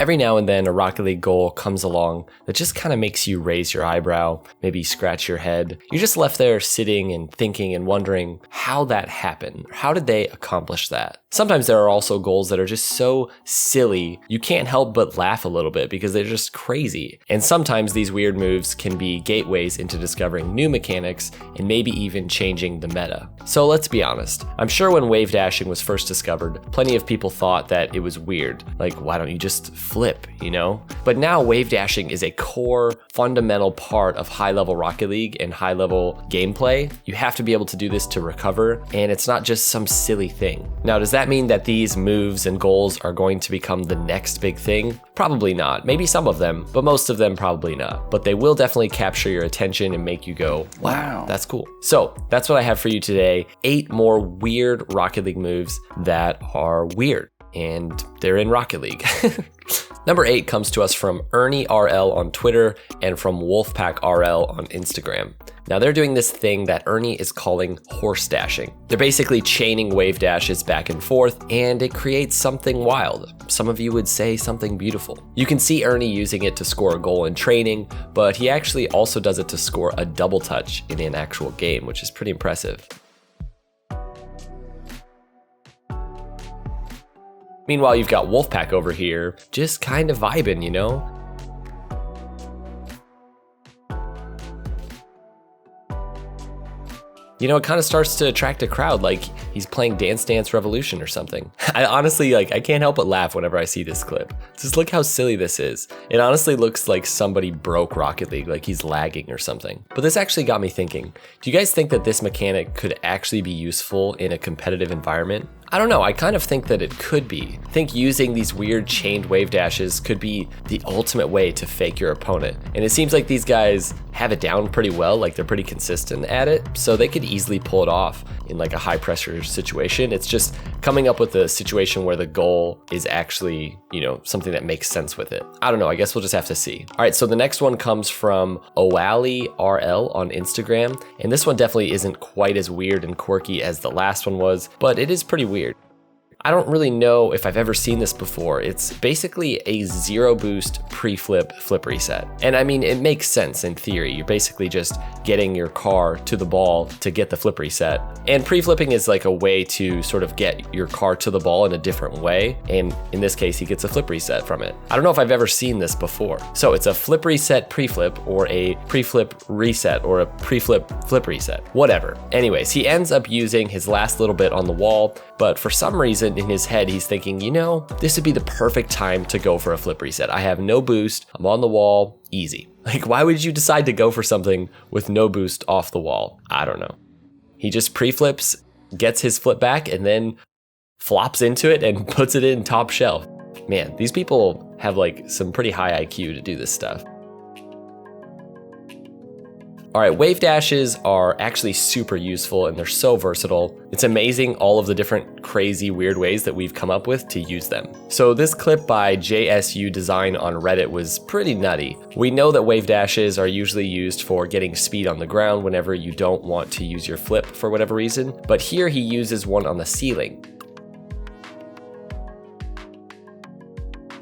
Every now and then a Rocket League goal comes along that just kind of makes you raise your eyebrow, maybe scratch your head. You're just left there sitting and thinking and wondering how that happened. How did they accomplish that? Sometimes there are also goals that are just so silly, you can't help but laugh a little bit because they're just crazy. And sometimes these weird moves can be gateways into discovering new mechanics and maybe even changing the meta. So let's be honest, I'm sure when wave dashing was first discovered, plenty of people thought that it was weird. Like, why don't you just flip, you know? But now wave dashing is a core, fundamental part of high-level Rocket League and high-level gameplay. You have to be able to do this to recover, and it's not just some silly thing. Now, does that mean that these moves and goals are going to become the next big thing? Probably not. Maybe some of them, but most of them probably not. But they will definitely capture your attention and make you go, wow, that's cool. So that's what I have for you today. 8 more weird Rocket League moves that are weird, and they're in Rocket League. Number 8 comes to us from Ernie RL on Twitter and from Wolfpack RL on Instagram. Now they're doing this thing that Ernie is calling horse dashing. They're basically chaining wave dashes back and forth, and it creates something wild. Some of you would say something beautiful. You can see Ernie using it to score a goal in training, but he actually also does it to score a double touch in an actual game, which is pretty impressive. Meanwhile, you've got Wolfpack over here, just kind of vibing, you know? You know, it kind of starts to attract a crowd like he's playing Dance Dance Revolution or something. I honestly, I can't help but laugh whenever I see this clip. Just look how silly this is. It honestly looks like somebody broke Rocket League, like he's lagging or something. But this actually got me thinking, do you guys think that this mechanic could actually be useful in a competitive environment? I don't know, I kind of think that it could be. I think using these weird chained wave dashes could be the ultimate way to fake your opponent. And it seems like these guys have it down pretty well, like they're pretty consistent at it, so they could easily pull it off in like a high pressure situation. It's just coming up with a situation where the goal is actually, you know, something that makes sense with it. I don't know, I guess we'll just have to see. All right, so the next one comes from Oali RL on Instagram, and this one definitely isn't quite as weird and quirky as the last one was, but it is pretty weird. I don't really know if I've ever seen this before. It's basically a zero boost pre-flip flip reset. And I mean, it makes sense in theory. You're basically just getting your car to the ball to get the flip reset. And pre-flipping is like a way to sort of get your car to the ball in a different way. And in this case, he gets a flip reset from it. I don't know if I've ever seen this before. So it's a flip reset pre-flip or a pre-flip reset or a pre-flip flip reset, whatever. Anyways, he ends up using his last little bit on the wall, but for some reason in his head, he's thinking, you know, this would be the perfect time to go for a flip reset. I have no boost, I'm on the wall, easy. Like, why would you decide to go for something with no boost off the wall? I don't know. He just pre-flips, gets his flip back, and then flops into it and puts it in top shelf. Man, these people have like some pretty high IQ to do this stuff. All right, wave dashes are actually super useful and they're so versatile. It's amazing all of the different crazy weird ways that we've come up with to use them. So this clip by JSU Design on Reddit was pretty nutty. We know that wave dashes are usually used for getting speed on the ground whenever you don't want to use your flip for whatever reason, but here he uses one on the ceiling.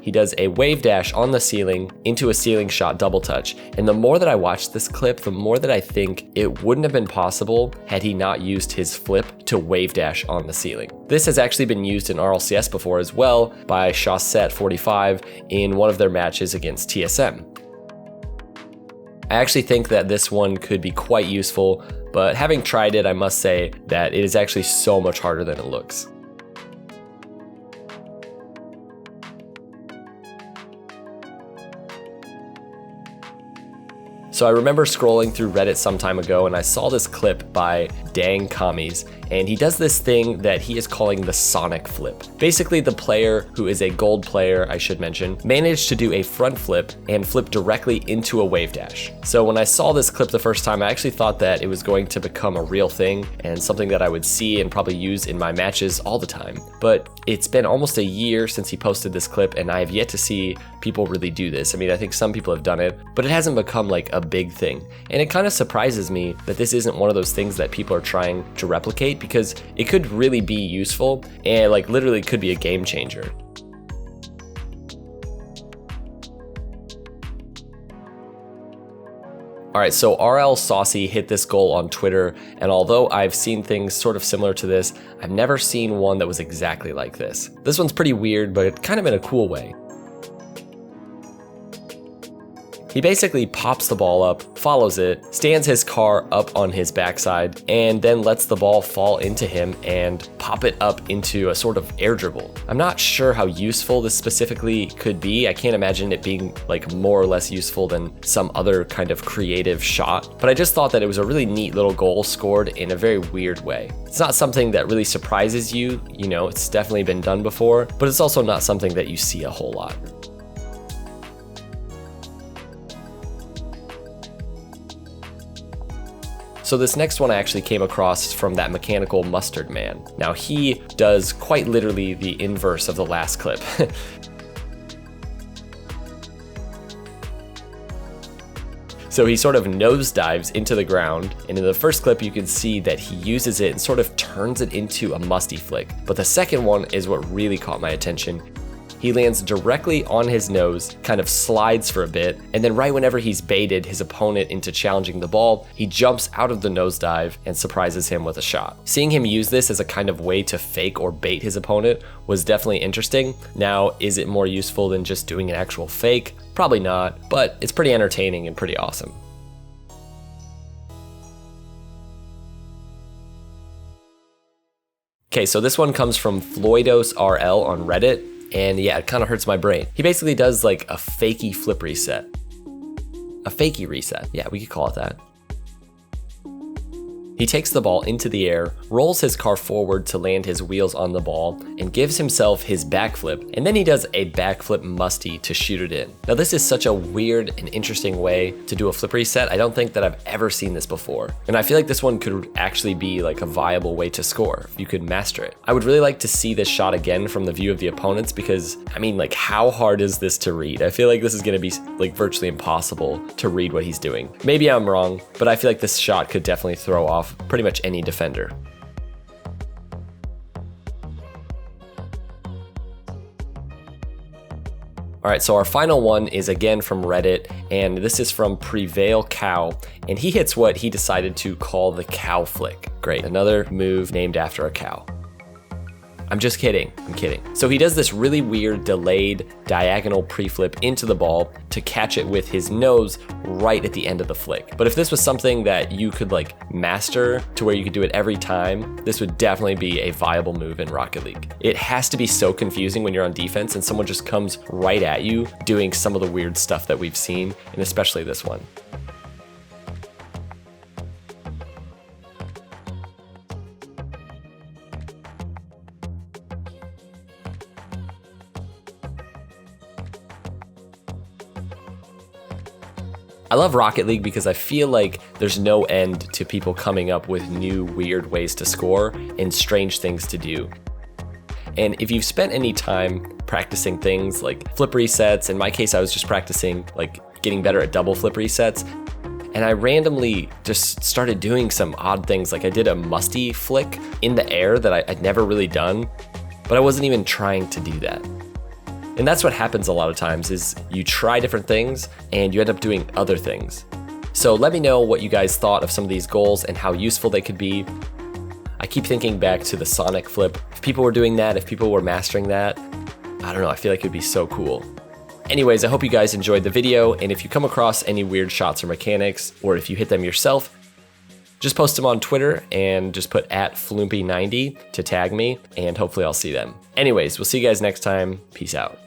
He does a wave dash on the ceiling into a ceiling shot double touch. And the more that I watch this clip, the more that I think it wouldn't have been possible had he not used his flip to wave dash on the ceiling. This has actually been used in RLCS before as well by Shawset45 in one of their matches against TSM. I actually think that this one could be quite useful, but having tried it, I must say that it is actually so much harder than it looks. So I remember scrolling through Reddit some time ago and I saw this clip by Dang Commies, and he does this thing that he is calling the Sonic Flip. Basically, the player, who is a gold player, I should mention, managed to do a front flip and flip directly into a wave dash. So when I saw this clip the first time, I actually thought that it was going to become a real thing and something that I would see and probably use in my matches all the time. But it's been almost a year since he posted this clip and I have yet to see people really do this. I mean, I think some people have done it, but it hasn't become like a big thing. And it kind of surprises me that this isn't one of those things that people are trying to replicate, because it could really be useful and like literally could be a game changer. All right, so RL Saucy hit this goal on Twitter, and although I've seen things sort of similar to this, I've never seen one that was exactly like this. This one's pretty weird, but kind of in a cool way. He basically pops the ball up, follows it, stands his car up on his backside, and then lets the ball fall into him and pop it up into a sort of air dribble. I'm not sure how useful this specifically could be. I can't imagine it being like more or less useful than some other kind of creative shot, but I just thought that it was a really neat little goal scored in a very weird way. It's not something that really surprises you, it's definitely been done before, but it's also not something that you see a whole lot. So this next one I actually came across from that mechanical mustard man. Now he does quite literally the inverse of the last clip. So he sort of nosedives into the ground, and in the first clip you can see that he uses it and sort of turns it into a musty flick. But the second one is what really caught my attention. He lands directly on his nose, kind of slides for a bit, and then right whenever he's baited his opponent into challenging the ball, he jumps out of the nosedive and surprises him with a shot. Seeing him use this as a kind of way to fake or bait his opponent was definitely interesting. Now, is it more useful than just doing an actual fake? Probably not, but it's pretty entertaining and pretty awesome. Okay, so this one comes from FLuuMP on Reddit. And yeah, it kind of hurts my brain. He basically does like a fakey flip reset. A fakey reset. Yeah, we could call it that. He takes the ball into the air, rolls his car forward to land his wheels on the ball, and gives himself his backflip, and then he does a backflip musty to shoot it in. Now this is such a weird and interesting way to do a flip reset. I don't think that I've ever seen this before. And I feel like this one could actually be like a viable way to score if you could master it. I would really like to see this shot again from the view of the opponents because, I mean, like how hard is this to read? I feel like this is gonna be like virtually impossible to read what he's doing. Maybe I'm wrong, but I feel like this shot could definitely throw off pretty much any defender. All right, so our final one is again from Reddit, and this is from Prevail Cow, and he hits what he decided to call the cow flick. Great, another move named after a cow. I'm just kidding, I'm kidding. So he does this really weird delayed diagonal pre-flip into the ball to catch it with his nose right at the end of the flick. But if this was something that you could like master to where you could do it every time, this would definitely be a viable move in Rocket League. It has to be so confusing when you're on defense and someone just comes right at you doing some of the weird stuff that we've seen, and especially this one. I love Rocket League because I feel like there's no end to people coming up with new weird ways to score and strange things to do. And if you've spent any time practicing things like flip resets, in my case I was just practicing like getting better at double flip resets, and I randomly just started doing some odd things. Like I did a musty flick in the air that I'd never really done, but I wasn't even trying to do that. And that's what happens a lot of times is you try different things and you end up doing other things. So let me know what you guys thought of some of these goals and how useful they could be. I keep thinking back to the Sonic flip. If people were doing that, if people were mastering that, I don't know, I feel like it'd be so cool. Anyways, I hope you guys enjoyed the video, and if you come across any weird shots or mechanics, or if you hit them yourself, just post them on Twitter and just put @FLuuMP90 to tag me, and hopefully I'll see them. Anyways, we'll see you guys next time. Peace out.